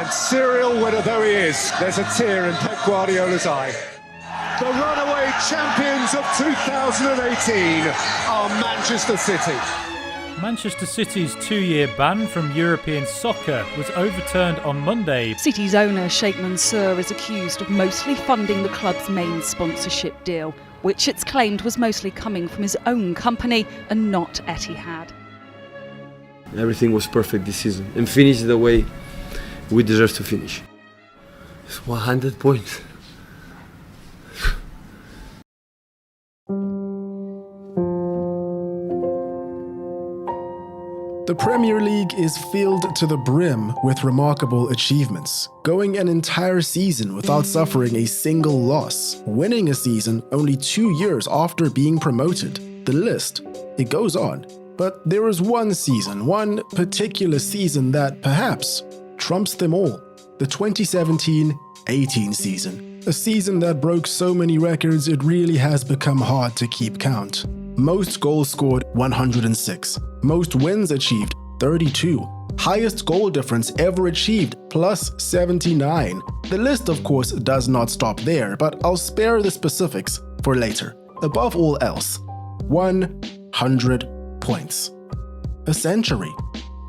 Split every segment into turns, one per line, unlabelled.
And serial winner though he is, there's a tear in Pep Guardiola's eye. The runaway champions of 2018 are Manchester City.
Manchester City's 2-year ban from European soccer was overturned on Monday.
City's owner, Sheikh Mansour, is accused of mostly funding the club's main sponsorship deal, which it's claimed was mostly coming from his own company and not Etihad.
Everything was perfect this season and finished the way we deserve to finish. It's 100 points.
The Premier League is filled to the brim with remarkable achievements, going an entire season without suffering a single loss, winning a season only 2 years after being promoted. The list, it goes on. But there is one season, one particular season that perhaps trumps them all. The 2017-18 season. A season that broke so many records it really has become hard to keep count. Most goals scored, 106. Most wins achieved, 32. Highest goal difference ever achieved, plus 79. The list, of course, does not stop there, but I'll spare the specifics for later. Above all else, 100 points. A century.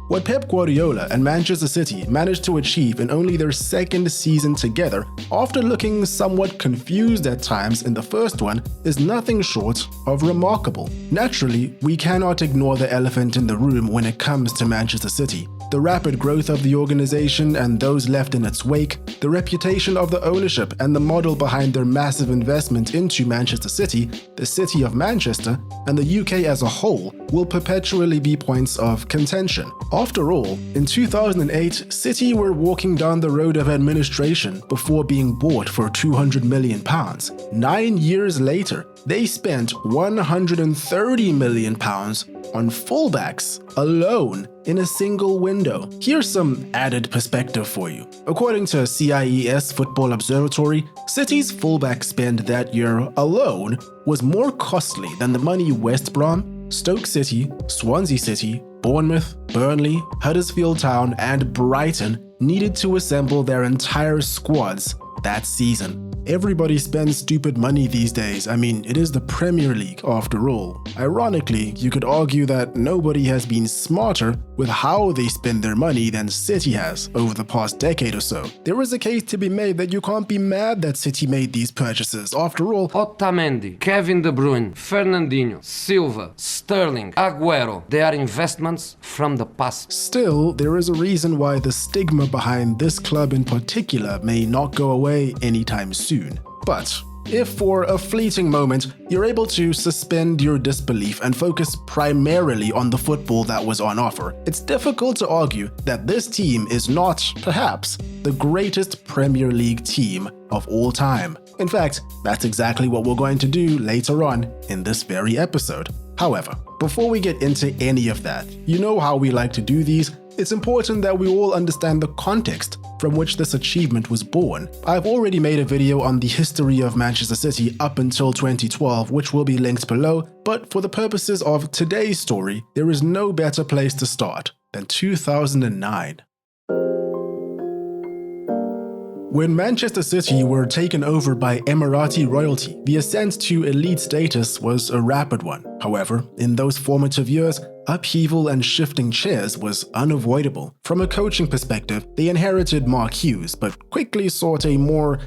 What Pep Guardiola and Manchester City managed to achieve in only their second season together, after looking somewhat confused at times in the first one, is nothing short of remarkable. Naturally, we cannot ignore the elephant in the room when it comes to Manchester City. The rapid growth of the organization and those left in its wake, the reputation of the ownership and the model behind their massive investment into Manchester City, the city of Manchester, and the UK as a whole will perpetually be points of contention. After all, in 2008, City were walking down the road of administration before being bought for £200 million. 9 years later, they spent £130 million on fullbacks alone in a single window. Here's some added perspective for you. According to CIES Football Observatory, City's fullback spend that year alone was more costly than the money West Brom, Stoke City, Swansea City, Bournemouth, Burnley, Huddersfield Town, and Brighton needed to assemble their entire squads that season. Everybody spends stupid money these days. I mean, it is the Premier League after all. Ironically, you could argue that nobody has been smarter with how they spend their money than City has over the past decade or so. There is a case to be made that you can't be mad that City made these purchases. After all,
Otamendi, Kevin De Bruyne, Fernandinho, Silva, Sterling, Aguero, they are investments from the past.
Still, there is a reason why the stigma behind this club in particular may not go away anytime soon. But if for a fleeting moment you're able to suspend your disbelief and focus primarily on the football that was on offer, it's difficult to argue that this team is not, perhaps, the greatest Premier League team of all time. In fact, that's exactly what we're going to do later on in this very episode. However, before we get into any of that, you know how we like to do these. It's important that we all understand the context from which this achievement was born. I've already made a video on the history of Manchester City up until 2012, which will be linked below, but for the purposes of today's story, there is no better place to start than 2009. When Manchester City were taken over by Emirati royalty, the ascent to elite status was a rapid one. However, in those formative years, upheaval and shifting chairs was unavoidable. From a coaching perspective, they inherited Mark Hughes, but quickly sought a more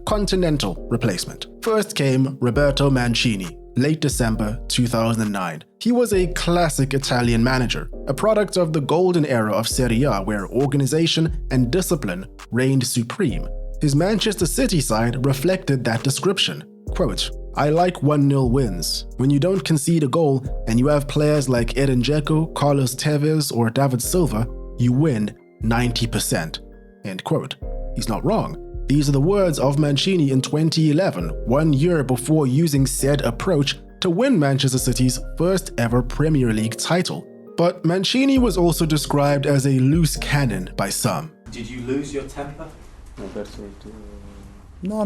continental replacement. First came Roberto Mancini, late December 2009. He was a classic Italian manager, a product of the golden era of Serie A where organization and discipline reigned supreme. His Manchester City side reflected that description. Quote, "I like 1-0 wins. When you don't concede a goal and you have players like Edin Dzeko, Carlos Tevez, or David Silva, you win 90%. End quote. He's not wrong. These are the words of Mancini in 2011, 1 year before using said approach to win Manchester City's first ever Premier League title. But Mancini was also described as a loose cannon by some.
Did you lose your temper?
No.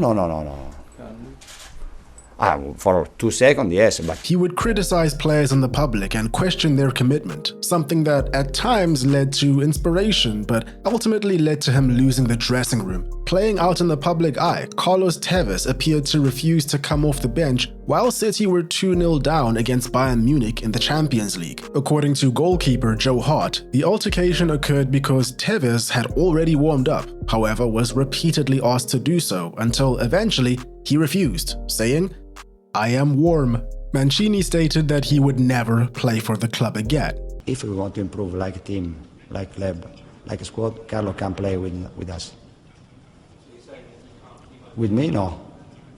For 2 seconds, yes, but
He would criticize players in the public and question their commitment, something that at times led to inspiration but ultimately led to him losing the dressing room. Playing out in the public eye, Carlos Tevez appeared to refuse to come off the bench while City were 2-0 down against Bayern Munich in the Champions League. According to goalkeeper Joe Hart, the altercation occurred because Tevez had already warmed up, however was repeatedly asked to do so until eventually he refused, saying, "I am warm." Mancini stated that he would never play for the club again.
if we want to improve like a team, like club, like a squad, Carlo can play with us. With me, no.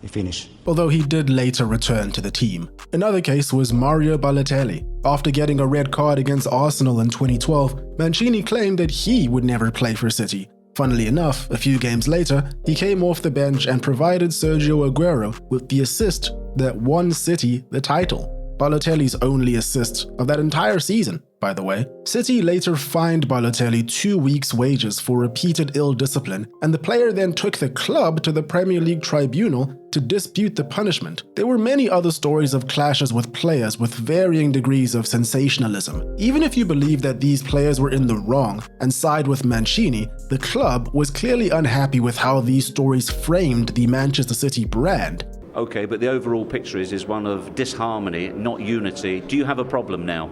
He finished.
Although he did later return to the team. Another case was Mario Balotelli. After getting a red card against Arsenal in 2012, Mancini claimed that he would never play for City. Funnily enough, a few games later, he came off the bench and provided Sergio Aguero with the assist that won City the title. Balotelli's only assist of that entire season, by the way. City later fined Balotelli 2 weeks' wages for repeated ill discipline, and the player then took the club to the Premier League tribunal to dispute the punishment. There were many other stories of clashes with players with varying degrees of sensationalism. Even if you believe that these players were in the wrong and side with Mancini, the club was clearly unhappy with how these stories framed the Manchester City brand.
Okay, but the overall picture is one of disharmony, not unity. Do you have a problem now?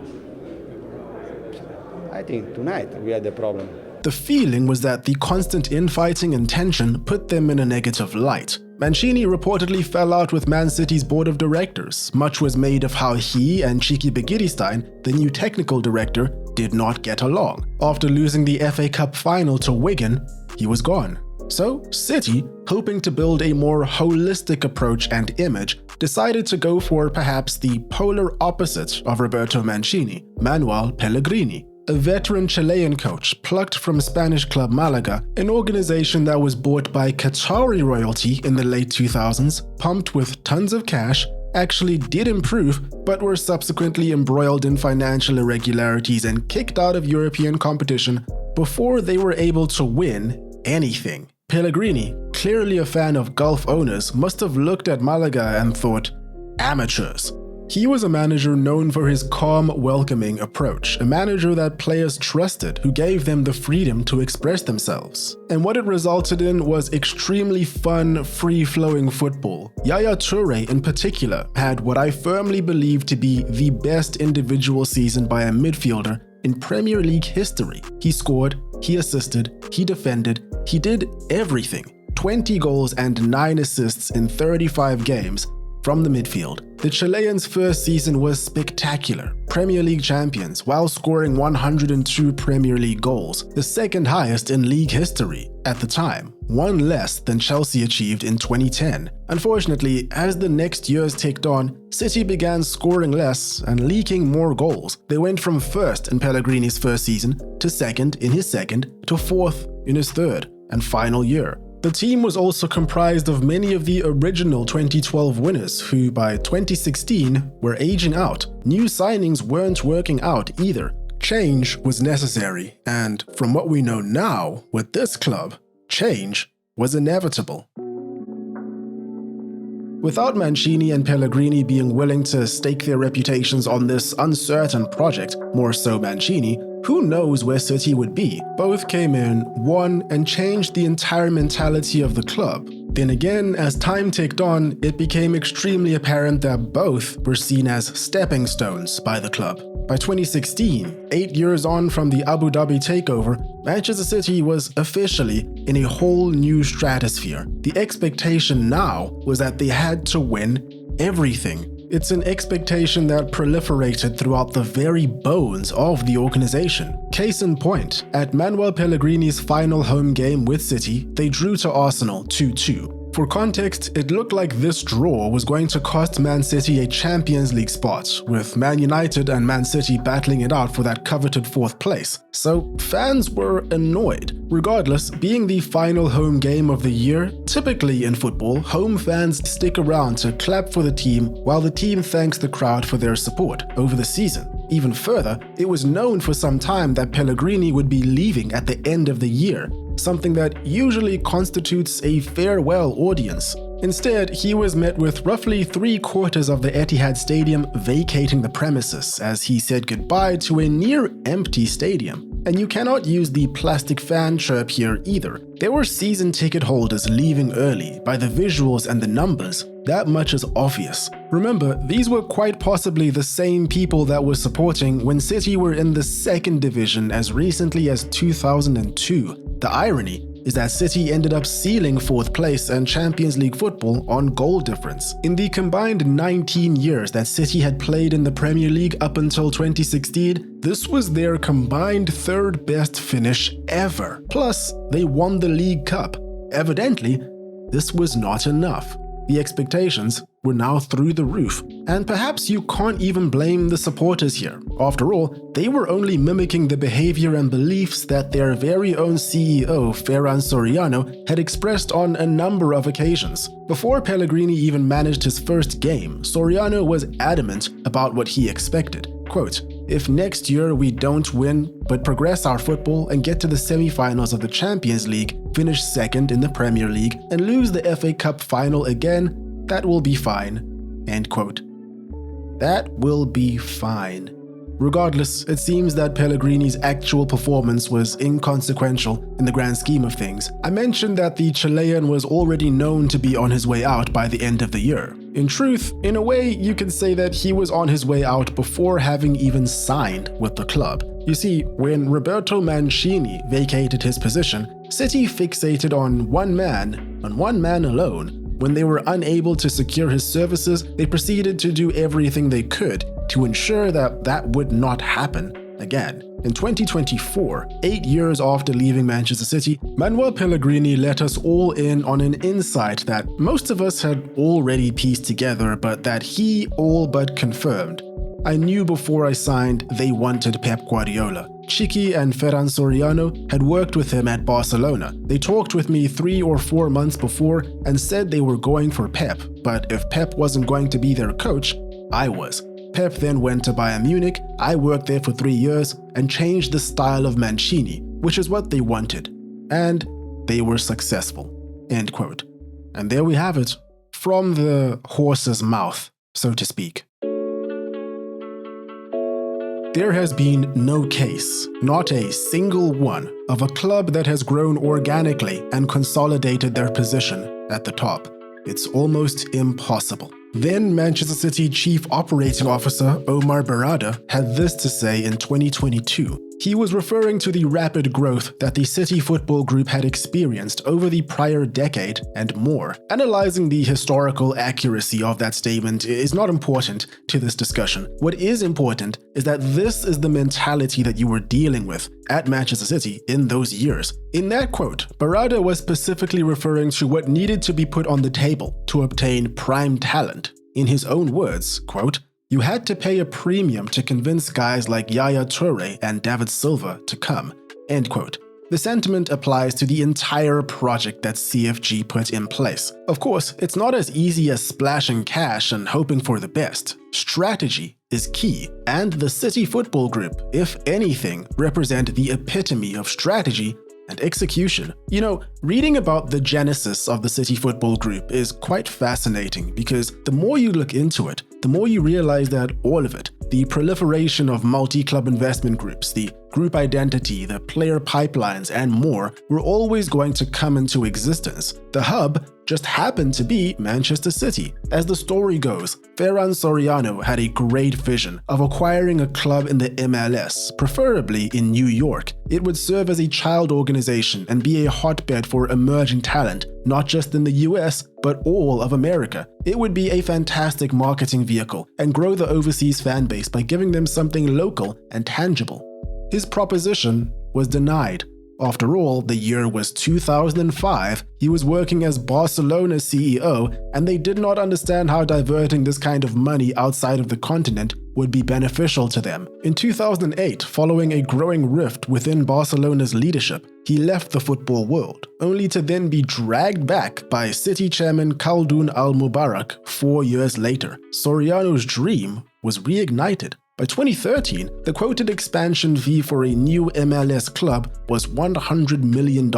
I think tonight we had a problem.
The feeling was that the constant infighting and tension put them in a negative light. Mancini reportedly fell out with Man City's board of directors. Much was made of how he and Chiki Begiristain, the new technical director, did not get along. After losing the FA Cup final to Wigan, he was gone. So, City, hoping to build a more holistic approach and image, decided to go for perhaps the polar opposite of Roberto Mancini, Manuel Pellegrini, a veteran Chilean coach plucked from Spanish club Malaga, an organization that was bought by Qatari royalty in the late 2000s, pumped with tons of cash, actually did improve, but were subsequently embroiled in financial irregularities and kicked out of European competition before they were able to win anything. Pellegrini, clearly a fan of Gulf owners, must have looked at Malaga and thought, amateurs. He was a manager known for his calm, welcoming approach, a manager that players trusted, who gave them the freedom to express themselves. And what it resulted in was extremely fun, free-flowing football. Yaya Toure, in particular, had what I firmly believe to be the best individual season by a midfielder in Premier League history. He scored, he assisted, he defended, he did everything. 20 goals and 9 assists in 35 games from the midfield. The Chileans' first season was spectacular. Premier League champions while scoring 102 Premier League goals, the second highest in league history at the time, one less than Chelsea achieved in 2010. Unfortunately, as the next years ticked on, City began scoring less and leaking more goals. They went from first in Pellegrini's first season to second in his second to fourth in his third and final year. The team was also comprised of many of the original 2012 winners who, by 2016, were aging out. New signings weren't working out either. Change was necessary, and from what we know now, with this club, change was inevitable. Without Mancini and Pellegrini being willing to stake their reputations on this uncertain project, more so Mancini, who knows where City would be? Both came in, won, and changed the entire mentality of the club. Then again, as time ticked on, it became extremely apparent that both were seen as stepping stones by the club. By 2016, 8 years on from the Abu Dhabi takeover, Manchester City was officially in a whole new stratosphere. The expectation now was that they had to win everything. It's an expectation that proliferated throughout the very bones of the organization. Case in point, at Manuel Pellegrini's final home game with City, they drew to Arsenal 2-2. For context, it looked like this draw was going to cost Man City a Champions League spot, with Man United and Man City battling it out for that coveted 4th place. So fans were annoyed. Regardless, being the final home game of the year, typically in football, home fans stick around to clap for the team while the team thanks the crowd for their support over the season. Even further, it was known for some time that Pellegrini would be leaving at the end of the year, something that usually constitutes a farewell audience. Instead, he was met with roughly 3/4 of the Etihad Stadium vacating the premises as he said goodbye to a near-empty stadium. And you cannot use the plastic fan chirp here either. There were season ticket holders leaving early. By the visuals and the numbers, that much is obvious. Remember, these were quite possibly the same people that were supporting when City were in the second division as recently as 2002. The irony is that City ended up sealing 4th place and Champions League football on goal difference. In the combined 19 years that City had played in the Premier League up until 2016, this was their combined 3rd best finish ever. Plus, they won the League Cup. Evidently, this was not enough. The expectations were now through the roof. And perhaps you can't even blame the supporters here. After all, they were only mimicking the behavior and beliefs that their very own CEO, Ferran Soriano, had expressed on a number of occasions. Before Pellegrini even managed his first game, Soriano was adamant about what he expected. Quote, "If next year we don't win, but progress our football and get to the semi-finals of the Champions League, finish second in the Premier League, and lose the FA Cup final again, that will be fine." End quote. That will be fine. Regardless, it seems that Pellegrini's actual performance was inconsequential in the grand scheme of things. I mentioned that the Chilean was already known to be on his way out by the end of the year. In truth, in a way, you could say that he was on his way out before having even signed with the club. You see, when Roberto Mancini vacated his position, City fixated on one man alone. When they were unable to secure his services, they proceeded to do everything they could to ensure that that would not happen again. In 2024, 8 years after leaving Manchester City, Manuel Pellegrini let us all in on an insight that most of us had already pieced together, but that he all but confirmed. I knew before I signed they wanted Pep Guardiola. Chiqui and Ferran Soriano had worked with him at Barcelona. They talked with me 3 or 4 months before and said they were going for Pep, but if Pep wasn't going to be their coach, I was. Pep then went to Bayern Munich, I worked there for 3 years and changed the style of Mancini, which is what they wanted. And they were successful. End quote. And there we have it, from the horse's mouth, so to speak. There has been no case, not a single one, of a club that has grown organically and consolidated their position at the top. It's almost impossible. Then Manchester City Chief Operating Officer Omar Berrada had this to say in 2022. He was referring to the rapid growth that the City Football Group had experienced over the prior decade and more. Analyzing the historical accuracy of that statement is not important to this discussion. What is important is that this is the mentality that you were dealing with at Manchester City in those years. In that quote, Berrada was specifically referring to what needed to be put on the table to obtain prime talent. In his own words, quote, "You had to pay a premium to convince guys like Yaya Toure and David Silva to come." End quote. The sentiment applies to the entire project that CFG put in place. Of course, it's not as easy as splashing cash and hoping for the best. Strategy is key, and the City Football Group, if anything, represent the epitome of strategy and execution. You know, reading about the genesis of the City Football Group is quite fascinating because the more you look into it, the more you realize that all of it, the proliferation of multi-club investment groups, the group identity, the player pipelines, and more, were always going to come into existence. The hub just happened to be Manchester City. As the story goes, Ferran Soriano had a great vision of acquiring a club in the MLS, preferably in New York. It would serve as a child organization and be a hotbed for emerging talent, not just in the US, but all of America. It would be a fantastic marketing vehicle and grow the overseas fan base by giving them something local and tangible. His proposition was denied. After all, the year was 2005, he was working as Barcelona's CEO, and they did not understand how diverting this kind of money outside of the continent would be beneficial to them. In 2008, following a growing rift within Barcelona's leadership, he left the football world, only to then be dragged back by City chairman Khaldoon Al-Mubarak 4 years later. Soriano's dream was reignited. By 2013, the quoted expansion fee for a new MLS club was $100 million.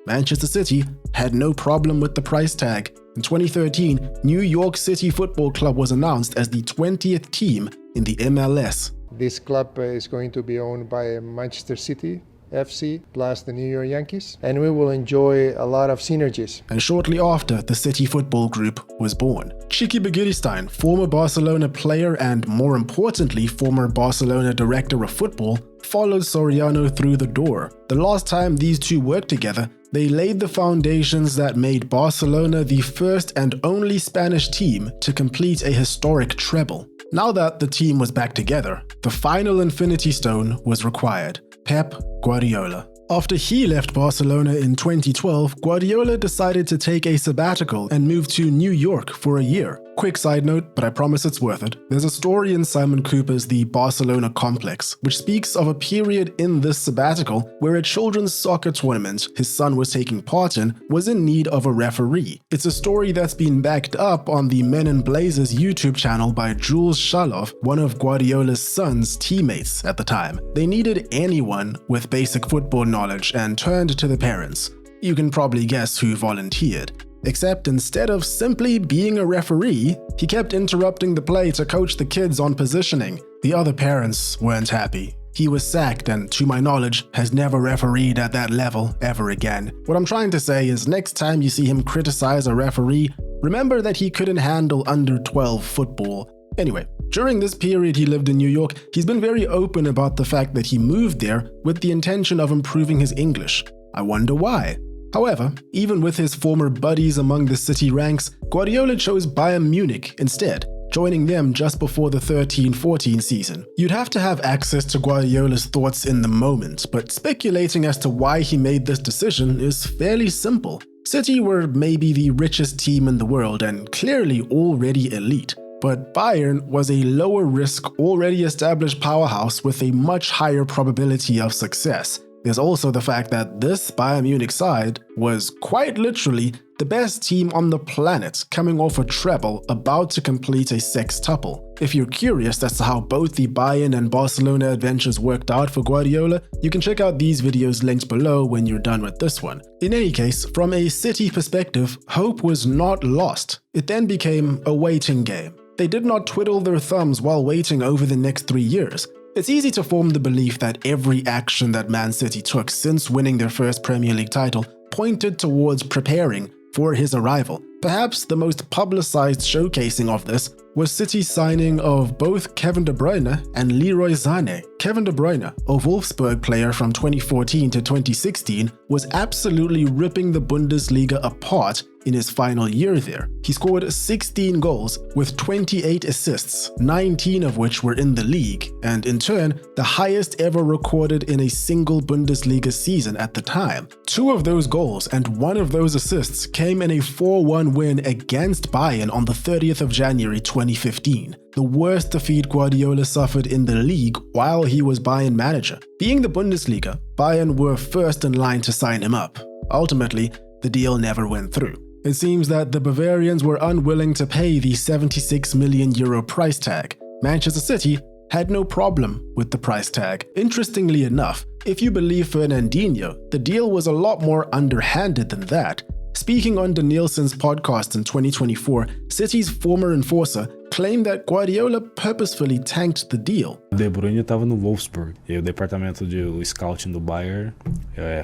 Manchester City had no problem with the price tag. In 2013, New York City Football Club was announced as the 20th team in the MLS.
This club is going to be owned by Manchester City FC plus the New York Yankees, and we will enjoy a lot of synergies.
And shortly after, the City Football Group was born. Txiki Begiristain, former Barcelona player and, more importantly, former Barcelona director of football, followed Soriano through the door. The last time these two worked together, they laid the foundations that made Barcelona the first and only Spanish team to complete a historic treble. Now that the team was back together, the final infinity stone was required: Pep Guardiola. After he left Barcelona in 2012, Guardiola decided to take a sabbatical and move to New York for a year. Quick side note, but I promise it's worth it. There's a story in Simon Cooper's The Barcelona Complex, which speaks of a period in this sabbatical where a children's soccer tournament his son was taking part in was in need of a referee. It's a story that's been backed up on the Men in Blazers YouTube channel by Jules Shaloff, one of Guardiola's son's teammates at the time. They needed anyone with basic football knowledge and turned to the parents. You can probably guess who volunteered. Except instead of simply being a referee, he kept interrupting the play to coach the kids on positioning. The other parents weren't happy. He was sacked and, to my knowledge, has never refereed at that level ever again. What I'm trying to say is, next time you see him criticize a referee, remember that he couldn't handle under 12 football. Anyway, during this period he lived in New York, he's been very open about the fact that he moved there with the intention of improving his English. I wonder why. However, even with his former buddies among the city ranks, Guardiola chose Bayern Munich instead, joining them just before the 13-14 season. You'd have to have access to Guardiola's thoughts in the moment, but speculating as to why he made this decision is fairly simple. City were maybe the richest team in the world and clearly already elite, but Bayern was a lower risk, already established powerhouse with a much higher probability of success. There's also the fact that this Bayern Munich side was quite literally the best team on the planet, coming off a treble, about to complete a sextuple. If you're curious as to how both the Bayern and Barcelona adventures worked out for Guardiola, you can check out these videos linked below when you're done with this one. In any case, from a City perspective, hope was not lost. It then became a waiting game. They did not twiddle their thumbs while waiting over the next 3 years. It's easy to form the belief that every action that Man City took since winning their first Premier League title pointed towards preparing for his arrival. Perhaps the most publicized showcasing of this was City's signing of both Kevin De Bruyne and Leroy Sané. Kevin De Bruyne, a Wolfsburg player from 2014 to 2016, was absolutely ripping the Bundesliga apart in his final year there. He scored 16 goals with 28 assists, 19 of which were in the league, and in turn, the highest ever recorded in a single Bundesliga season at the time. 2 of those goals and 1 of those assists came in a 4-1 win against Bayern on the 30th of January 2015, the worst defeat Guardiola suffered in the league while he was Bayern manager. Being the Bundesliga, Bayern were first in line to sign him up. Ultimately, the deal never went through. It seems that the Bavarians were unwilling to pay the €76 million price tag. Manchester City had no problem with the price tag. Interestingly enough, if you believe Fernandinho, the deal was a lot more underhanded than that. Speaking on Danielson's podcast in 2024, City's former enforcer claimed that Guardiola purposefully tanked the deal.
De Bruyne estava no Wolfsburg e o departamento de scouting do Bayern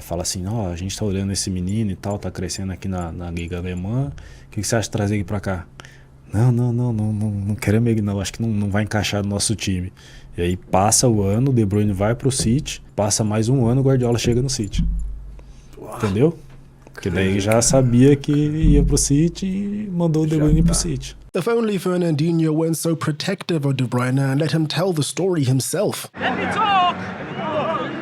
fala assim, a gente tá olhando esse menino e tal, tá crescendo aqui na liga alemã, o que você acha de trazer ele pra cá? Não queremos ele não, acho que não vai encaixar no nosso time. E aí passa o ano, o De Bruyne vai pro City, passa mais um ano, o Guardiola chega no City. Entendeu? Porque daí já sabia que ia pro City e mandou o De Bruyne pro City.
If only Fernandinho weren't so protective of De Bruyne and let him tell the story himself.
Let me talk!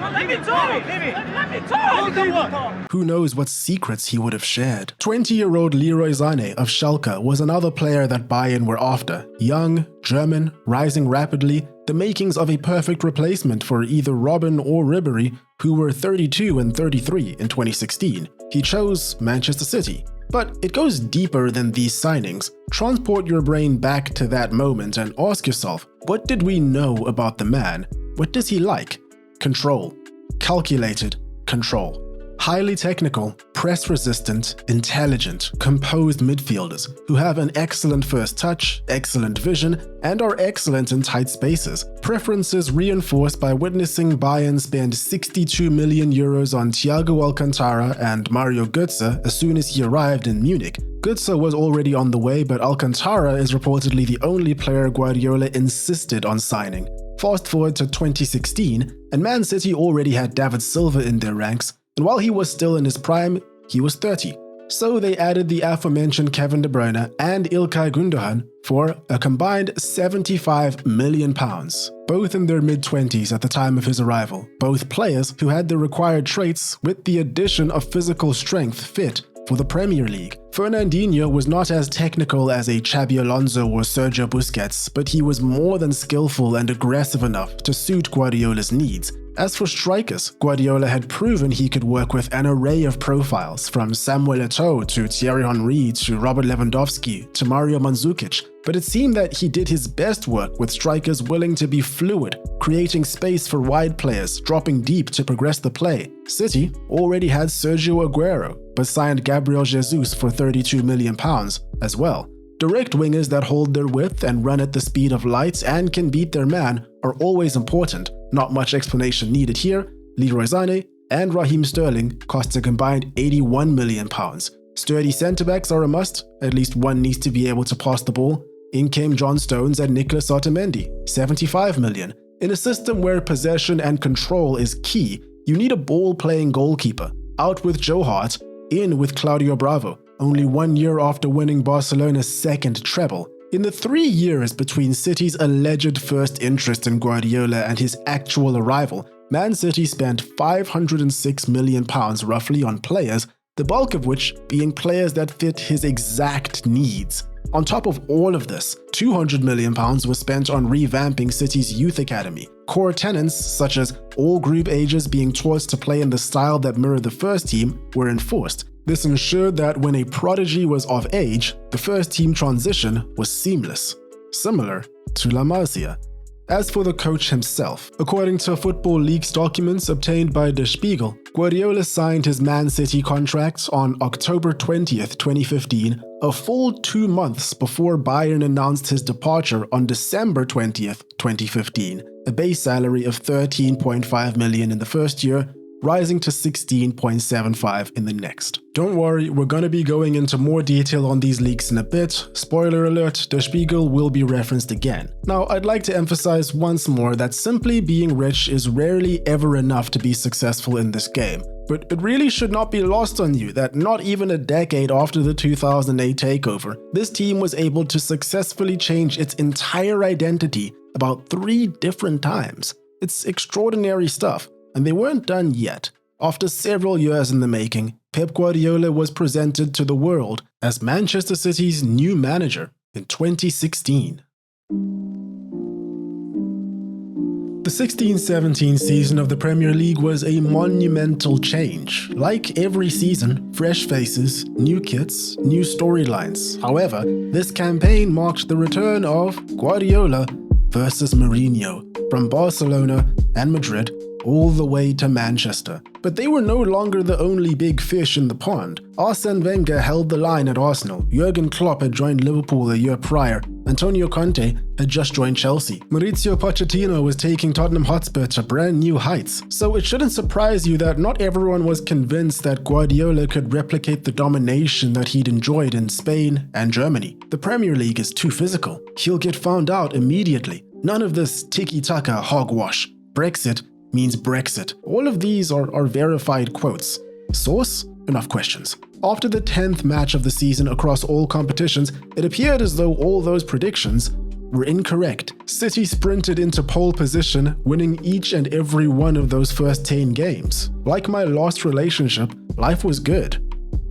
Let me talk! Let me talk!
Who knows what secrets he would have shared. 20-year-old Leroy Sané of Schalke was another player that Bayern were after. Young, German, rising rapidly, the makings of a perfect replacement for either Robben or Ribéry, who were 32 and 33 in 2016. He chose Manchester City. But it goes deeper than these signings. Transport your brain back to that moment and ask yourself, what did we know about the man? What does he like? Control. Calculated control. Highly technical, press-resistant, intelligent, composed midfielders who have an excellent first touch, excellent vision, and are excellent in tight spaces. Preferences reinforced by witnessing Bayern spend 62 million euros on Thiago Alcantara and Mario Götze as soon as he arrived in Munich. Götze was already on the way, but Alcantara is reportedly the only player Guardiola insisted on signing. Fast forward to 2016, and Man City already had David Silva in their ranks, and while he was still in his prime, he was 30. So they added the aforementioned Kevin De Bruyne and Ilkay Gundogan for a combined £75 million, both in their mid-20s at the time of his arrival, both players who had the required traits with the addition of physical strength fit for the Premier League. Fernandinho was not as technical as a Xabi Alonso or Sergio Busquets, but he was more than skillful and aggressive enough to suit Guardiola's needs. As for strikers, Guardiola had proven he could work with an array of profiles, from Samuel Eto'o to Thierry Henry to Robert Lewandowski to Mario Mandzukic, but it seemed that he did his best work with strikers willing to be fluid, creating space for wide players, dropping deep to progress the play. City already had Sergio Aguero, but signed Gabriel Jesus for £32 million as well. Direct wingers that hold their width and run at the speed of light and can beat their man are always important. Not much explanation needed here. Leroy Sané and Raheem Sterling cost a combined £81 million. Sturdy centre-backs are a must, at least one needs to be able to pass the ball. In came John Stones and Nicolas Otamendi, £75 million. In a system where possession and control is key, you need a ball-playing goalkeeper. Out with Joe Hart, in with Claudio Bravo, only 1 year after winning Barcelona's second treble. In the 3 years between City's alleged first interest in Guardiola and his actual arrival, Man City spent £506 million roughly on players, the bulk of which being players that fit his exact needs. On top of all of this, £200 million was spent on revamping City's youth academy. Core tenets, such as all group ages being taught to play in the style that mirrored the first team, were enforced. This ensured that when a prodigy was of age, the first team transition was seamless, similar to La Masia. As for the coach himself, according to Football League's documents obtained by Der Spiegel, Guardiola signed his Man City contract on October 20th, 2015, a full 2 months before Bayern announced his departure on December 20th, 2015, a base salary of $13.5 million in the first year, rising to 16.75 in the next. Don't worry, we're gonna be going into more detail on these leaks in a bit. Spoiler alert, Der Spiegel will be referenced again. Now, I'd like to emphasize once more that simply being rich is rarely ever enough to be successful in this game. But it really should not be lost on you that not even a decade after the 2008 takeover, this team was able to successfully change its entire identity about 3 different times. It's extraordinary stuff. And they weren't done yet. After several years in the making, Pep Guardiola was presented to the world as Manchester City's new manager in 2016. The 16-17 season of the Premier League was a monumental change. Like every season, fresh faces, new kits, new storylines. However, this campaign marked the return of Guardiola versus Mourinho from Barcelona and Madrid all the way to Manchester. But they were no longer the only big fish in the pond. Arsene Wenger held the line at Arsenal, Jurgen Klopp had joined Liverpool a year prior, Antonio Conte had just joined Chelsea, Mauricio Pochettino was taking Tottenham Hotspur to brand new heights. So it shouldn't surprise you that not everyone was convinced that Guardiola could replicate the domination that he'd enjoyed in Spain and Germany. The Premier League is too physical. He'll get found out immediately. None of this tiki-taka hogwash. Brexit means Brexit. All of these are verified quotes. Source? Enough questions. After the 10th match of the season across all competitions, it appeared as though all those predictions were incorrect. City sprinted into pole position, winning each and every one of those first 10 games. Like my last relationship, life was good.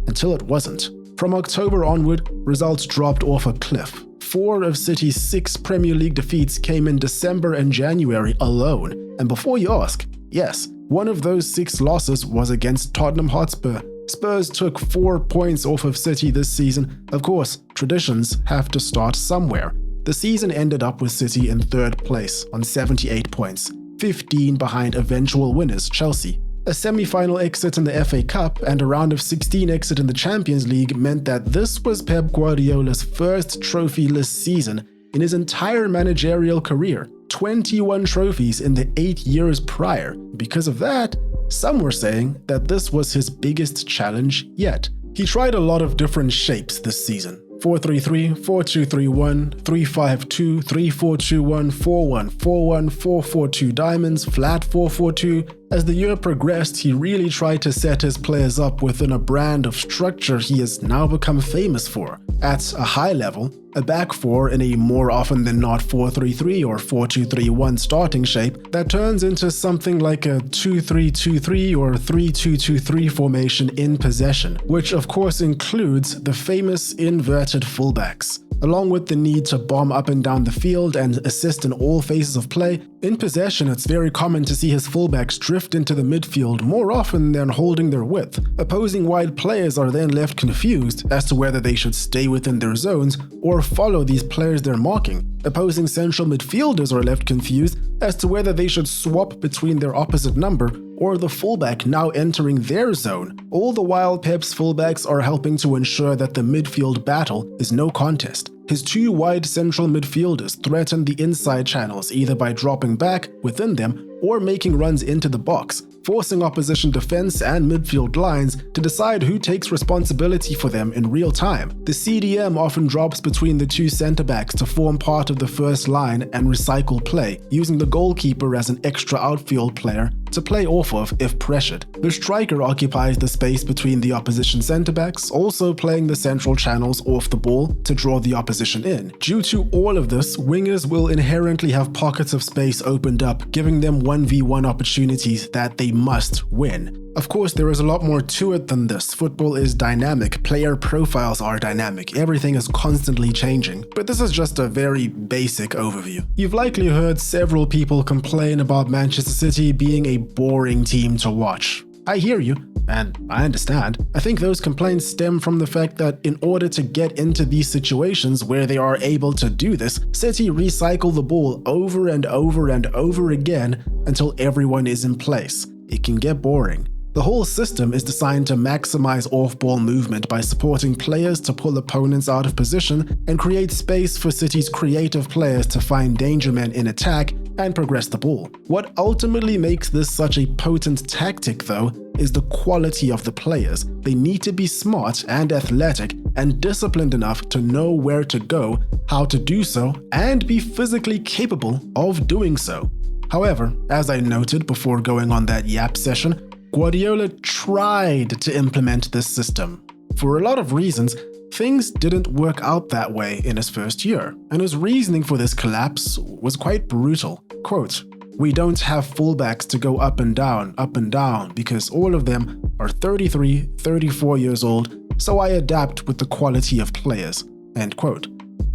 Until it wasn't. From October onward, results dropped off a cliff. 4 of City's 6 Premier League defeats came in December and January alone. And before you ask, yes, one of those 6 losses was against Tottenham Hotspur. Spurs took 4 points off of City this season. Of course, traditions have to start somewhere. The season ended up with City in 3rd place on 78 points, 15 behind eventual winners Chelsea A semi-final exit in the FA Cup and a round of 16 exit in the Champions League meant that this was Pep Guardiola's first trophyless season in his entire managerial career. 21 trophies in the 8 years prior. Because of that, some were saying that this was his biggest challenge yet. He tried a lot of different shapes this season. 4-3-3, 4-2-3-1, 3-5-2, 3-4-2-1, 4-1-4-1, 4-4-2 diamonds, flat 4-4-2. As the year progressed, he really tried to set his players up within a brand of structure he has now become famous for. At a high level, a back four in a more often than not 4-3-3 or 4-2-3-1 starting shape that turns into something like a 2-3-2-3 or 3-2-2-3 formation in possession, which of course includes the famous inverted fullbacks. Along with the need to bomb up and down the field and assist in all phases of play, in possession it's very common to see his fullbacks drift into the midfield more often than holding their width. Opposing wide players are then left confused as to whether they should stay within their zones or follow these players they're marking. Opposing central midfielders are left confused as to whether they should swap between their opposite number or the fullback now entering their zone. All the while, Pep's fullbacks are helping to ensure that the midfield battle is no contest. His two wide central midfielders threaten the inside channels either by dropping back within them or making runs into the box, forcing opposition defense and midfield lines to decide who takes responsibility for them in real time. The CDM often drops between the two centre-backs to form part of the first line and recycle play, using the goalkeeper as an extra outfield player to play off of if pressured. The striker occupies the space between the opposition centre-backs, also playing the central channels off the ball to draw the opposition in. Due to all of this, wingers will inherently have pockets of space opened up, giving them 1v1 opportunities that they must win. Of course, there is a lot more to it than this. Football is dynamic, player profiles are dynamic, everything is constantly changing. But this is just a very basic overview. You've likely heard several people complain about Manchester City being a boring team to watch. I hear you, and I understand. I think those complaints stem from the fact that in order to get into these situations where they are able to do this, City recycle the ball over and over and over again until everyone is in place. It can get boring. The whole system is designed to maximize off-ball movement by supporting players to pull opponents out of position and create space for City's creative players to find danger men in attack and progress the ball. What ultimately makes this such a potent tactic, though, is the quality of the players. They need to be smart and athletic and disciplined enough to know where to go, how to do so, and be physically capable of doing so. However, as I noted before going on that yap session, Guardiola tried to implement this system. For a lot of reasons, things didn't work out that way in his first year, and his reasoning for this collapse was quite brutal. Quote, "We don't have fullbacks to go up and down, because all of them are 33, 34 years old, so I adapt with the quality of players." End quote.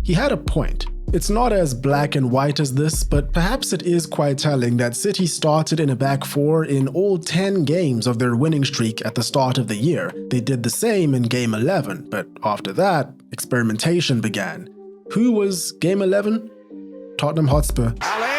He had a point. It's not as black and white as this, but perhaps it is quite telling that City started in a back four in all 10 games of their winning streak at the start of the year. They did the same in Game 11, but after that, experimentation began. Who was Game 11? Tottenham Hotspur.
Ali!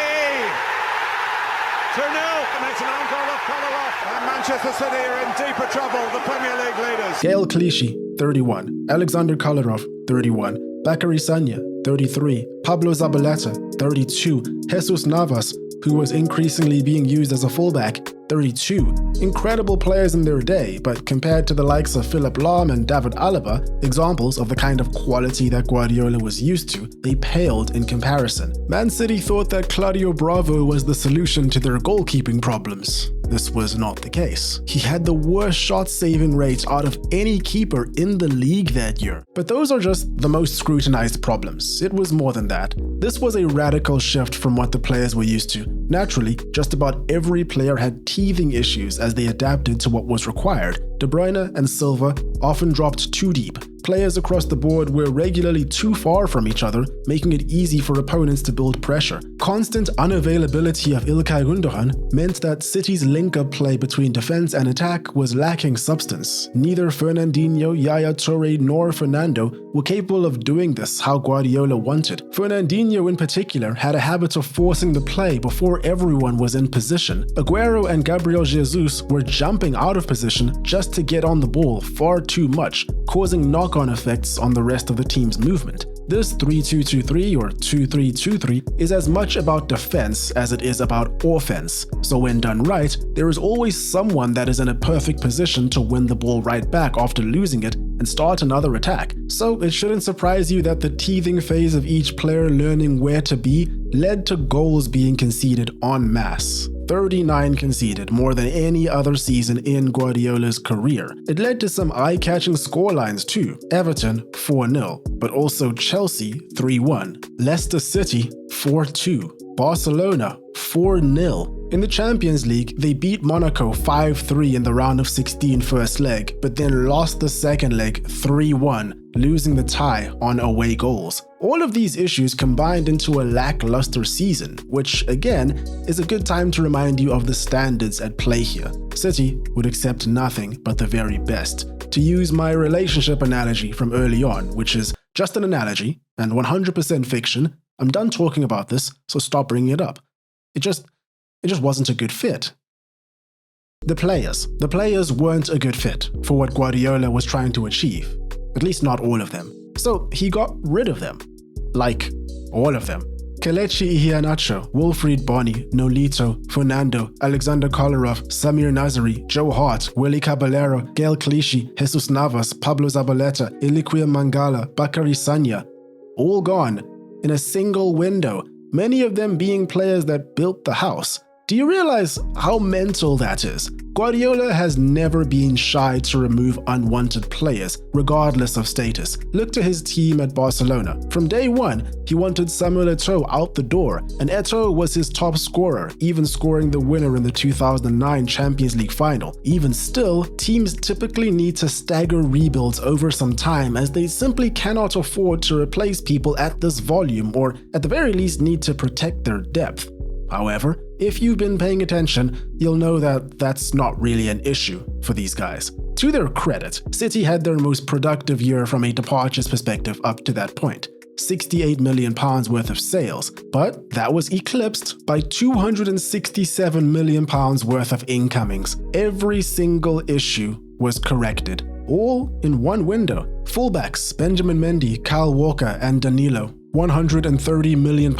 2-0, makes an own goal of Kolarov, and Manchester City are in deeper trouble, the Premier League leaders.
Gael Clichy, 31. Alexander Kolarov, 31. Bakary Sagna, 33. Pablo Zabaleta, 32. Jesus Navas, who was increasingly being used as a fullback, 32. Incredible players in their day, but compared to the likes of Philipp Lahm and David Alaba, examples of the kind of quality that Guardiola was used to, they paled in comparison. Man City thought that Claudio Bravo was the solution to their goalkeeping problems. This was not the case. He had the worst shot-saving rate out of any keeper in the league that year. But those are just the most scrutinized problems. It was more than that. This was a radical shift from what the players were used to. Naturally, just about every player had teething issues as they adapted to what was required. De Bruyne and Silva often dropped too deep. Players across the board were regularly too far from each other, making it easy for opponents to build pressure. Constant unavailability of İlkay Gündoğan meant that City's link-up play between defense and attack was lacking substance. Neither Fernandinho, Yaya Toure, nor Fernando were capable of doing this how Guardiola wanted. Fernandinho in particular had a habit of forcing the play before everyone was in position. Aguero and Gabriel Jesus were jumping out of position just to get on the ball far too much, causing knock-on effects on the rest of the team's movement. This 3-2-2-3 or 2-3-2-3 is as much about defense as it is about offense. So when done right, there is always someone that is in a perfect position to win the ball right back after losing it and start another attack. So it shouldn't surprise you that the teething phase of each player learning where to be led to goals being conceded en masse. 39 conceded, more than any other season in Guardiola's career. It led to some eye-catching scorelines too. Everton 4-0, but also Chelsea 3-1, Leicester City 4-2, Barcelona 4-0. In the Champions League, they beat Monaco 5-3 in the round of 16 first leg, but then lost the second leg 3-1, losing the tie on away goals. All of these issues combined into a lackluster season, which again is a good time to remind you of the standards at play here. City would accept nothing but the very best. To use my relationship analogy from early on, which is just an analogy and 100% fiction, I'm done talking about this, so stop bringing it up. It just wasn't a good fit. The players weren't a good fit for what Guardiola was trying to achieve, at least not all of them. So he got rid of them. Like, all of them. Kelechi Iheanacho, Wilfried Bony, Nolito, Fernando, Alexander Kolarov, Samir Nasri, Joe Hart, Willy Caballero, Gael Clichy, Jesus Navas, Pablo Zabaleta, Iliquia Mangala, Bakary Sagna, all gone in a single window, many of them being players that built the house. Do you realize how mental that is? Guardiola has never been shy to remove unwanted players, regardless of status. Look to his team at Barcelona. From day one, he wanted Samuel Eto'o out the door, and Eto'o was his top scorer, even scoring the winner in the 2009 Champions League final. Even still, teams typically need to stagger rebuilds over some time as they simply cannot afford to replace people at this volume, or at the very least need to protect their depth. However, if you've been paying attention, you'll know that that's not really an issue for these guys. To their credit, City had their most productive year from a departures perspective up to that point. £68 million worth of sales, but that was eclipsed by £267 million worth of incomings. Every single issue was corrected, all in one window. Fullbacks Benjamin Mendy, Kyle Walker and Danilo, £130 million.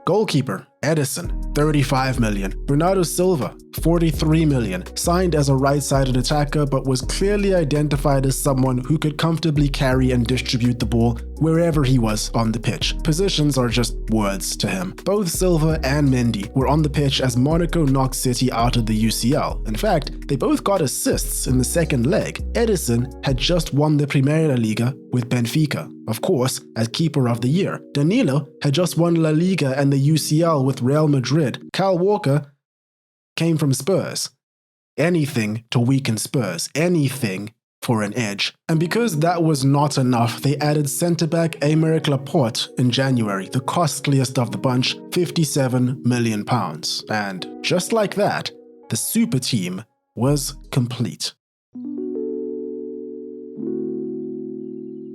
Goalkeeper Edison, 35 million. Bernardo Silva, 43 million. Signed as a right-sided attacker but was clearly identified as someone who could comfortably carry and distribute the ball wherever he was on the pitch. Positions are just words to him. Both Silva and Mendy were on the pitch as Monaco knocked City out of the UCL. In fact, they both got assists in the second leg. Edison had just won the Primeira Liga with Benfica, of course, as keeper of the year. Danilo had just won La Liga and the UCL with Real Madrid. Kyle Walker came from Spurs. Anything to weaken Spurs. Anything for an edge. And because that was not enough, they added centre-back Aymeric Laporte in January, the costliest of the bunch, £57 million. And just like that, the super team was complete.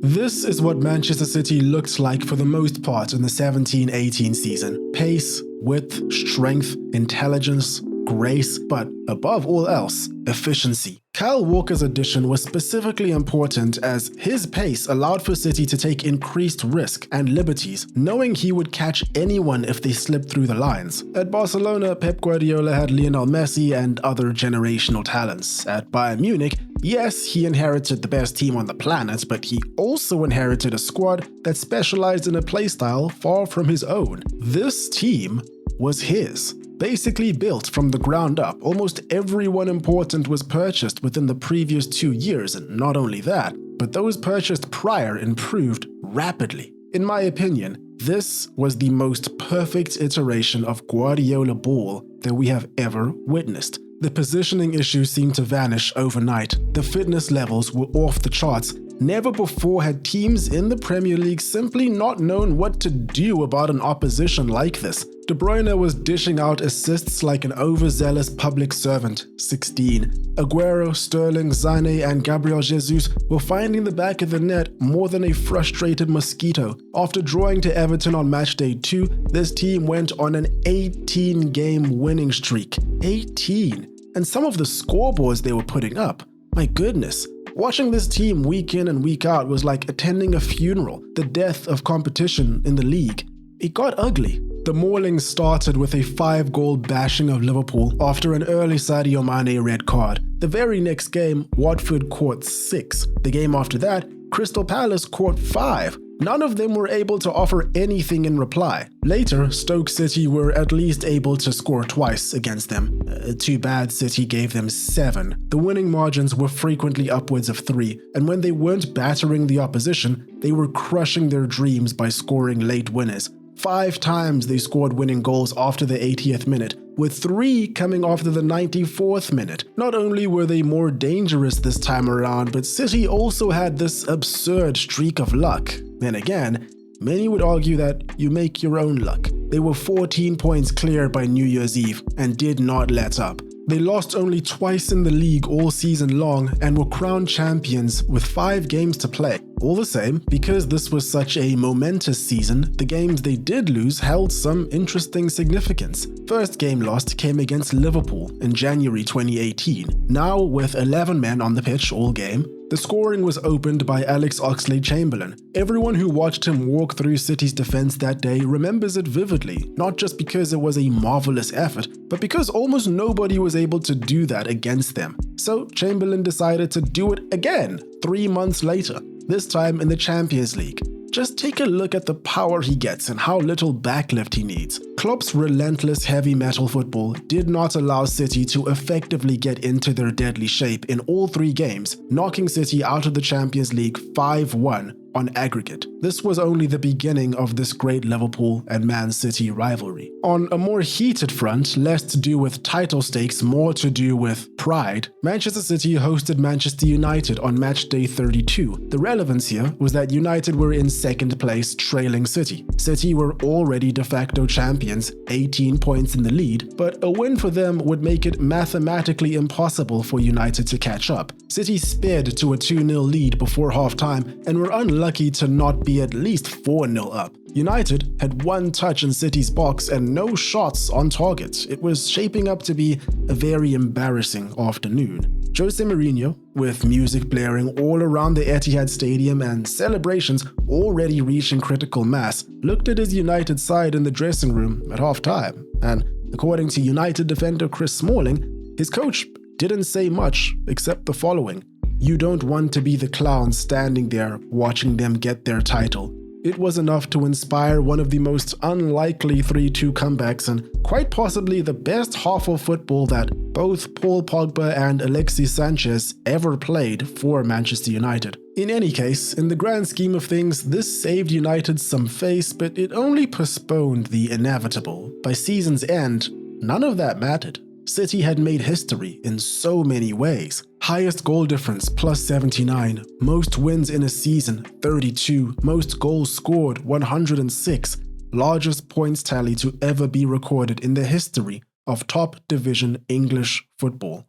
This is what Manchester City looked like for the most part in the 17-18 season. Pace, width, strength, intelligence, grace, but above all else, efficiency. Kyle Walker's addition was specifically important as his pace allowed for City to take increased risk and liberties, knowing he would catch anyone if they slipped through the lines. At Barcelona, Pep Guardiola had Lionel Messi and other generational talents. At Bayern Munich, yes, he inherited the best team on the planet, but he also inherited a squad that specialized in a playstyle far from his own. This team was his. Basically built from the ground up, almost everyone important was purchased within the previous 2 years, and not only that, but those purchased prior improved rapidly. In my opinion, this was the most perfect iteration of Guardiola ball that we have ever witnessed. The positioning issues seemed to vanish overnight, the fitness levels were off the charts, Never before had teams in the Premier League simply not known what to do about an opposition like this. De Bruyne was dishing out assists like an overzealous public servant, 16. Aguero, Sterling, Sané and Gabriel Jesus were finding the back of the net more than a frustrated mosquito. After drawing to Everton on matchday 2, this team went on an 18-game winning streak. 18! And some of the scoreboards they were putting up, my goodness. Watching this team week in and week out was like attending a funeral, the death of competition in the league. It got ugly. The mauling started with a 5-goal bashing of Liverpool after an early Sadio Mane red card. The very next game, Watford caught 6. The game after that, Crystal Palace caught 5. None of them were able to offer anything in reply. Later, Stoke City were at least able to score twice against them. Too bad City gave them 7. The winning margins were frequently upwards of 3, and when they weren't battering the opposition, they were crushing their dreams by scoring late winners. 5 times they scored winning goals after the 80th minute, with 3 coming after the 94th minute. Not only were they more dangerous this time around, but City also had this absurd streak of luck. Then again, many would argue that you make your own luck. They were 14 points clear by New Year's Eve and did not let up. They lost only twice in the league all season long and were crowned champions with 5 games to play. All the same, because this was such a momentous season, the games they did lose held some interesting significance. First game lost came against Liverpool in January 2018. Now, with 11 men on the pitch all game, the scoring was opened by Alex Oxlade-Chamberlain. Everyone who watched him walk through City's defense that day remembers it vividly, not just because it was a marvelous effort, but because almost nobody was able to do that against them. So Chamberlain decided to do it again 3 months later, this time in the Champions League. Just take a look at the power he gets and how little backlift he needs. Klopp's relentless heavy metal football did not allow City to effectively get into their deadly shape in all 3 games, knocking City out of the Champions League 5-1 on aggregate. This was only the beginning of this great Liverpool and Man City rivalry. On a more heated front, less to do with title stakes, more to do with pride, Manchester City hosted Manchester United on match day 32. The relevance here was that United were in second place, trailing City. City were already de facto champions, 18 points in the lead, but a win for them would make it mathematically impossible for United to catch up. City sped to a 2-0 lead before half-time and were unlucky to not be at least 4-0 up. United had 1 touch in City's box and no shots on target. It was shaping up to be a very embarrassing afternoon. Jose Mourinho, with music blaring all around the Etihad Stadium and celebrations already reaching critical mass, looked at his United side in the dressing room at half-time, and according to United defender Chris Smalling, his coach didn't say much except the following: "You don't want to be the clown standing there watching them get their title." It was enough to inspire one of the most unlikely 3-2 comebacks and quite possibly the best half of football that both Paul Pogba and Alexis Sanchez ever played for Manchester United. In any case, in the grand scheme of things, this saved United some face, but it only postponed the inevitable. By season's end, none of that mattered. City had made history in so many ways. Highest goal difference, +79. Most wins in a season, 32. Most goals scored, 106. Largest points tally to ever be recorded in the history of top division English football.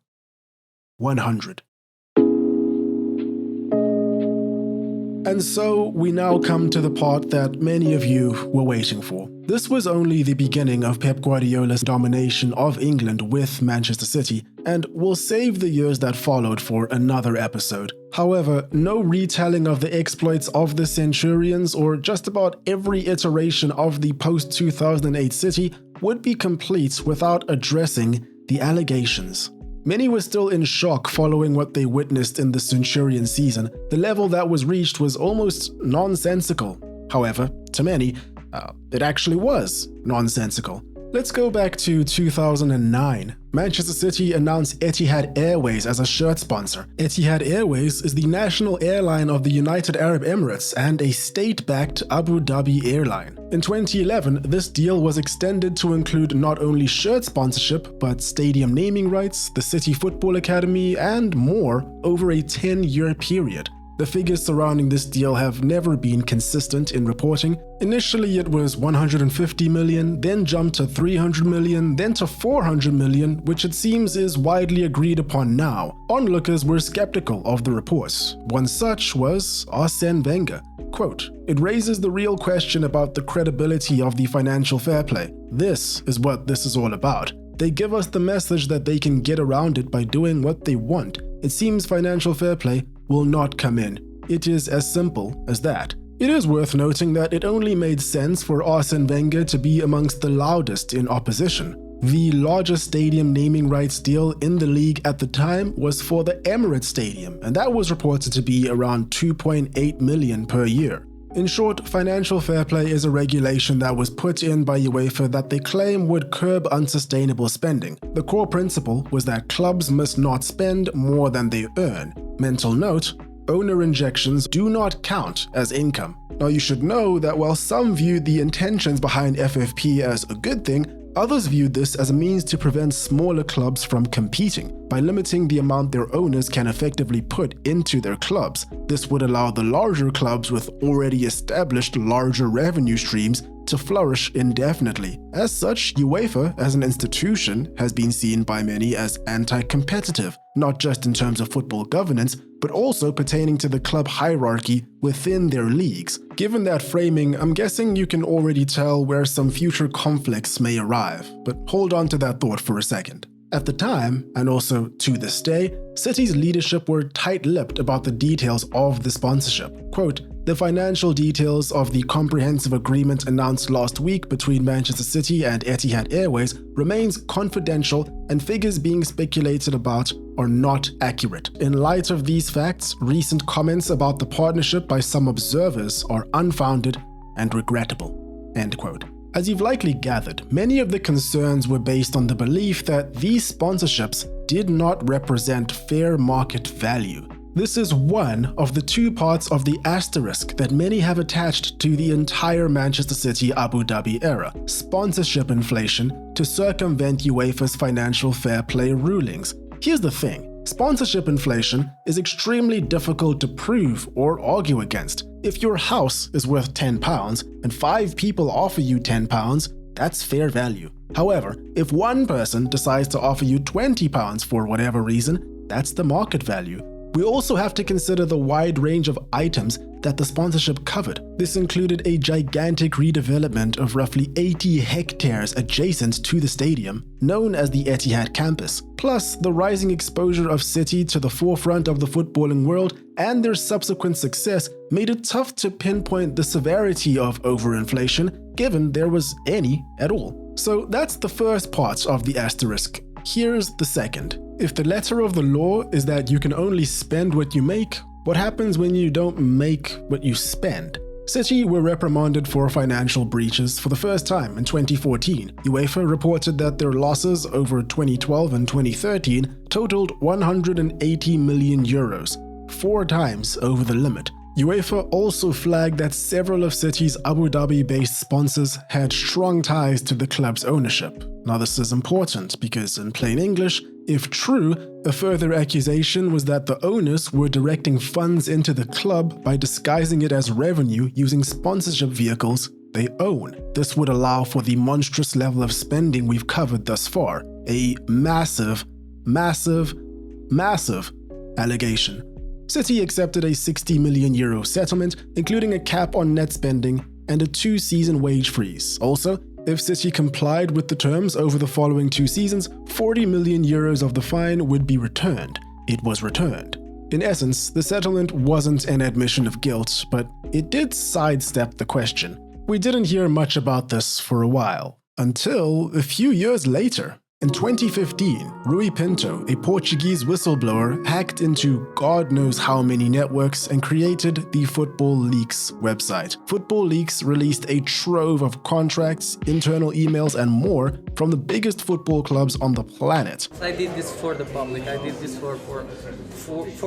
100. And so we now come to the part that many of you were waiting for. This was only the beginning of Pep Guardiola's domination of England with Manchester City, and we'll save the years that followed for another episode. However, no retelling of the exploits of the Centurions or just about every iteration of the post-2008 City would be complete without addressing the allegations. Many were still in shock following what they witnessed in the Centurion season. The level that was reached was almost nonsensical. However, to many, it actually was nonsensical. Let's go back to 2009. Manchester City announced Etihad Airways as a shirt sponsor. Etihad Airways is the national airline of the United Arab Emirates and a state-backed Abu Dhabi airline. In 2011, this deal was extended to include not only shirt sponsorship, but stadium naming rights, the City Football Academy, and more over a 10-year period. The figures surrounding this deal have never been consistent in reporting. Initially it was 150 million, then jumped to 300 million, then to 400 million, which it seems is widely agreed upon now. Onlookers were skeptical of the reports. One such was Arsene Wenger. Quote, "It raises the real question about the credibility of the financial fair play. This is what this is all about. They give us the message that they can get around it by doing what they want. It seems financial fair play will not come in. It is as simple as that." It is worth noting that it only made sense for Arsene Wenger to be amongst the loudest in opposition. The largest stadium naming rights deal in the league at the time was for the Emirates Stadium, and that was reported to be around 2.8 million per year. In short, financial fair play is a regulation that was put in by UEFA that they claim would curb unsustainable spending. The core principle was that clubs must not spend more than they earn. Mental note, owner injections do not count as income. Now you should know that while some viewed the intentions behind FFP as a good thing, others viewed this as a means to prevent smaller clubs from competing by limiting the amount their owners can effectively put into their clubs. This would allow the larger clubs with already established larger revenue streams to flourish indefinitely. As such, UEFA as an institution has been seen by many as anti-competitive, not just in terms of football governance, but also pertaining to the club hierarchy within their leagues. Given that framing, I'm guessing you can already tell where some future conflicts may arrive, but hold on to that thought for a second. At the time, and also to this day, City's leadership were tight-lipped about the details of the sponsorship. Quote, "The financial details of the comprehensive agreement announced last week between Manchester City and Etihad Airways remains confidential, and figures being speculated about are not accurate. In light of these facts, recent comments about the partnership by some observers are unfounded and regrettable." End quote. As you've likely gathered, many of the concerns were based on the belief that these sponsorships did not represent fair market value. This is one of the two parts of the asterisk that many have attached to the entire Manchester City Abu Dhabi era: sponsorship inflation to circumvent UEFA's financial fair play rulings. Here's the thing. Sponsorship inflation is extremely difficult to prove or argue against. If your house is worth £10 and 5 people offer you £10, that's fair value. However, if one person decides to offer you £20 for whatever reason, that's the market value. We also have to consider the wide range of items that the sponsorship covered. This included a gigantic redevelopment of roughly 80 hectares adjacent to the stadium, known as the Etihad campus. Plus, the rising exposure of City to the forefront of the footballing world and their subsequent success made it tough to pinpoint the severity of overinflation, given there was any at all. So that's the first part of the asterisk. Here's the second. If the letter of the law is that you can only spend what you make, what happens when you don't make what you spend? City were reprimanded for financial breaches for the first time in 2014. UEFA reported that their losses over 2012 and 2013 totaled 180 million euros, 4 times over the limit. UEFA also flagged that several of City's Abu Dhabi-based sponsors had strong ties to the club's ownership. Now this is important because, in plain English, if true, a further accusation was that the owners were directing funds into the club by disguising it as revenue using sponsorship vehicles they own. This would allow for the monstrous level of spending we've covered thus far. A massive, massive, massive allegation. City accepted a €60 million settlement, including a cap on net spending and a 2-season wage freeze. Also, if City complied with the terms over the following 2 seasons, €40 million of the fine would be returned. It was returned. In essence, the settlement wasn't an admission of guilt, but it did sidestep the question. We didn't hear much about this for a while, until a few years later. In 2015, Rui Pinto, a Portuguese whistleblower, hacked into God knows how many networks and created the Football Leaks website. Football Leaks released a trove of contracts, internal emails, and more from the biggest football clubs on the planet.
I did this for the public. I did this for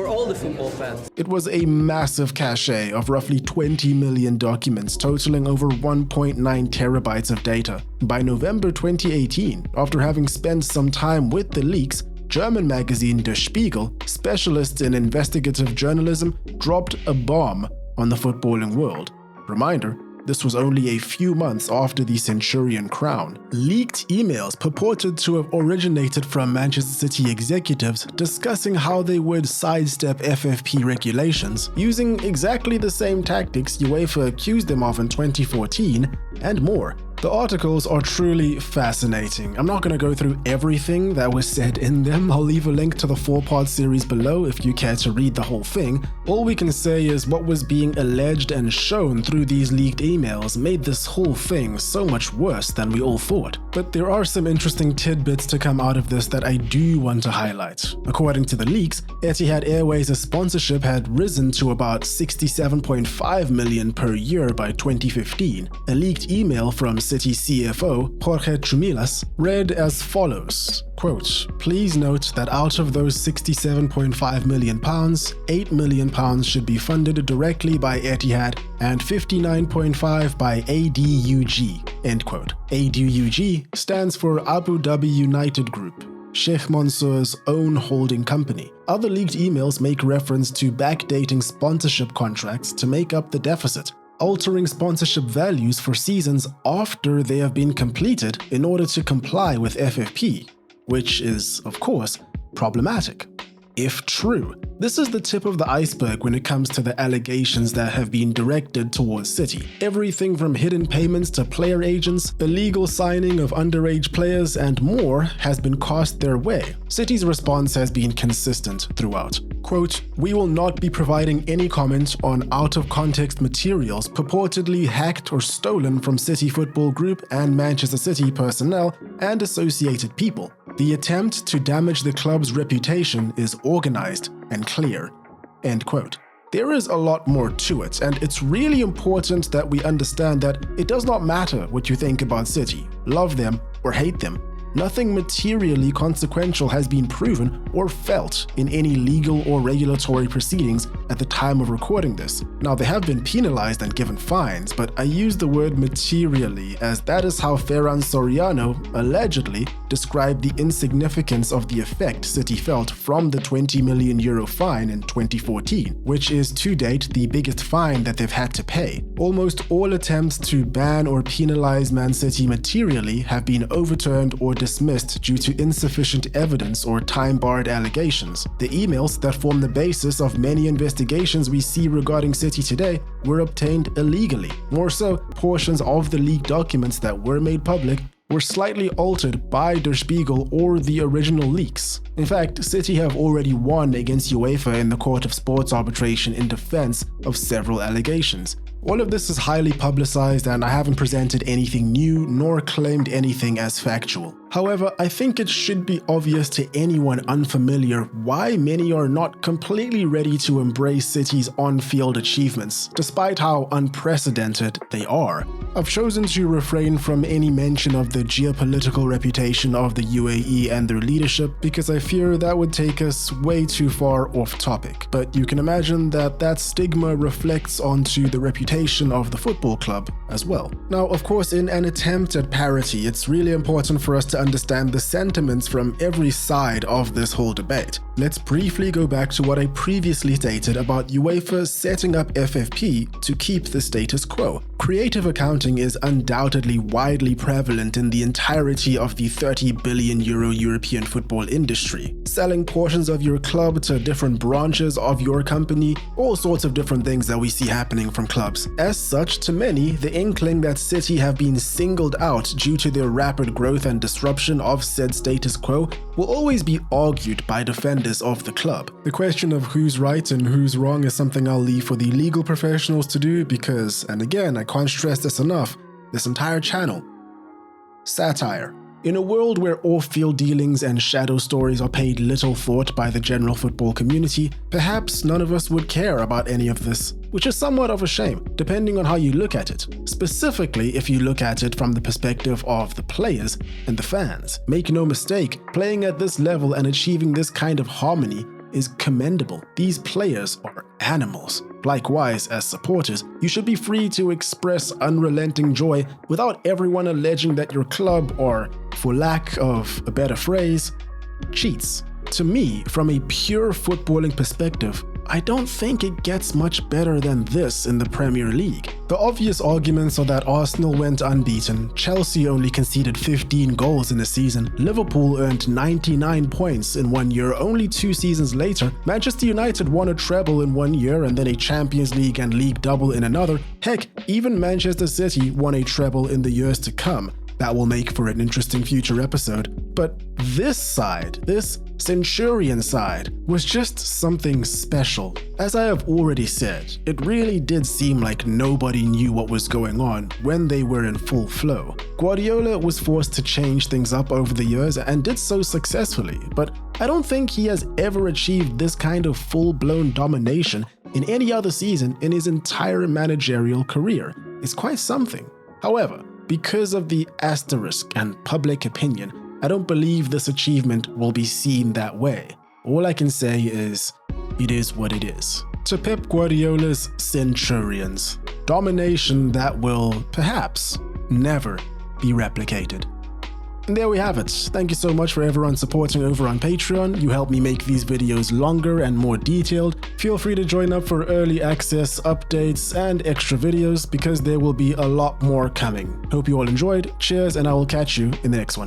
all the football fans.
It was a massive cache of roughly 20 million documents, totaling over 1.9 terabytes of data. By November 2018, after having spent some time with the leaks, German magazine Der Spiegel, specialists in investigative journalism, dropped a bomb on the footballing world. Reminder, this was only a few months after the Centurion crown. Leaked emails purported to have originated from Manchester City executives discussing how they would sidestep FFP regulations, using exactly the same tactics UEFA accused them of in 2014, and more. The articles are truly fascinating. I'm not going to go through everything that was said in them. I'll leave a link to the 4-part series below if you care to read the whole thing. All we can say is what was being alleged and shown through these leaked emails made this whole thing so much worse than we all thought. But there are some interesting tidbits to come out of this that I do want to highlight. According to the leaks, Etihad Airways' sponsorship had risen to about 67.5 million per year by 2015. A leaked email from City CFO Jorge Chumilas read as follows, quote, "Please note that out of those £67.5 million, £8 million should be funded directly by Etihad and 59.5 by ADUG," end quote. ADUG stands for Abu Dhabi United Group, Sheikh Mansour's own holding company. Other leaked emails make reference to backdating sponsorship contracts to make up the deficit, altering sponsorship values for seasons after they have been completed in order to comply with FFP, which is, of course, problematic. If true, this is the tip of the iceberg when it comes to the allegations that have been directed towards City. Everything from hidden payments to player agents, illegal signing of underage players, and more has been cast their way. City's response has been consistent throughout. Quote, "We will not be providing any comment on out-of-context materials purportedly hacked or stolen from City Football Group and Manchester City personnel and associated people. The attempt to damage the club's reputation is organized and clear," end quote. There is a lot more to it, and it's really important that we understand that it does not matter what you think about City, love them or hate them. Nothing materially consequential has been proven or felt in any legal or regulatory proceedings at the time of recording this. Now, they have been penalized and given fines, but I use the word materially as that is how Ferran Soriano allegedly described the insignificance of the effect City felt from the €20 million fine in 2014, which is to date the biggest fine that they've had to pay. Almost all attempts to ban or penalize Man City materially have been overturned or dismissed due to insufficient evidence or time-barred allegations. The emails that form the basis of many investigations we see regarding City today were obtained illegally. More so, portions of the leaked documents that were made public were slightly altered by Der Spiegel or the original leaks. In fact, City have already won against UEFA in the Court of Sports arbitration in defense of several allegations. All of this is highly publicized, and I haven't presented anything new nor claimed anything as factual. However, I think it should be obvious to anyone unfamiliar why many are not completely ready to embrace City's on-field achievements, despite how unprecedented they are. I've chosen to refrain from any mention of the geopolitical reputation of the UAE and their leadership because I fear that would take us way too far off topic. But you can imagine that that stigma reflects onto the reputation of the football club as well. Now, of course, in an attempt at parity, it's really important for us to understand the sentiments from every side of this whole debate. Let's briefly go back to what I previously stated about UEFA setting up FFP to keep the status quo. Creative accounting is undoubtedly widely prevalent in the entirety of the €30 billion European football industry. Selling portions of your club to different branches of your company, all sorts of different things that we see happening from clubs. As such, to many, the inkling that City have been singled out due to their rapid growth and disruption of said status quo will always be argued by defenders of the club. The question of who's right and who's wrong is something I'll leave for the legal professionals to do because, and again, I can't stress this enough, this entire channel. Satire. In a world where off-field dealings and shadow stories are paid little thought by the general football community, perhaps none of us would care about any of this, which is somewhat of a shame, depending on how you look at it. Specifically, if you look at it from the perspective of the players and the fans. Make no mistake, playing at this level and achieving this kind of harmony is commendable. These players are animals. Likewise, as supporters, you should be free to express unrelenting joy without everyone alleging that your club, or for lack of a better phrase, cheats. To me, from a pure footballing perspective, I don't think it gets much better than this in the Premier League. The obvious arguments are that Arsenal went unbeaten, Chelsea only conceded 15 goals in a season, Liverpool earned 99 points in 1 year only 2 seasons later, Manchester United won a treble in 1 year and then a Champions League and league double in another, heck, even Manchester City won a treble in the years to come. That will make for an interesting future episode. But this side, this Centurion side, was just something special. As I have already said, it really did seem like nobody knew what was going on when they were in full flow. Guardiola was forced to change things up over the years and did so successfully, but I don't think he has ever achieved this kind of full-blown domination in any other season in his entire managerial career. It's quite something. However, because of the asterisk and public opinion, I don't believe this achievement will be seen that way. All I can say is, it is what it is. To Pep Guardiola's Centurions, domination that will, perhaps, never be replicated. And there we have it. Thank you so much for everyone supporting over on Patreon. You help me make these videos longer and more detailed. Feel free to join up for early access, updates, and extra videos because there will be a lot more coming. Hope you all enjoyed. Cheers, and I will catch you in the next one.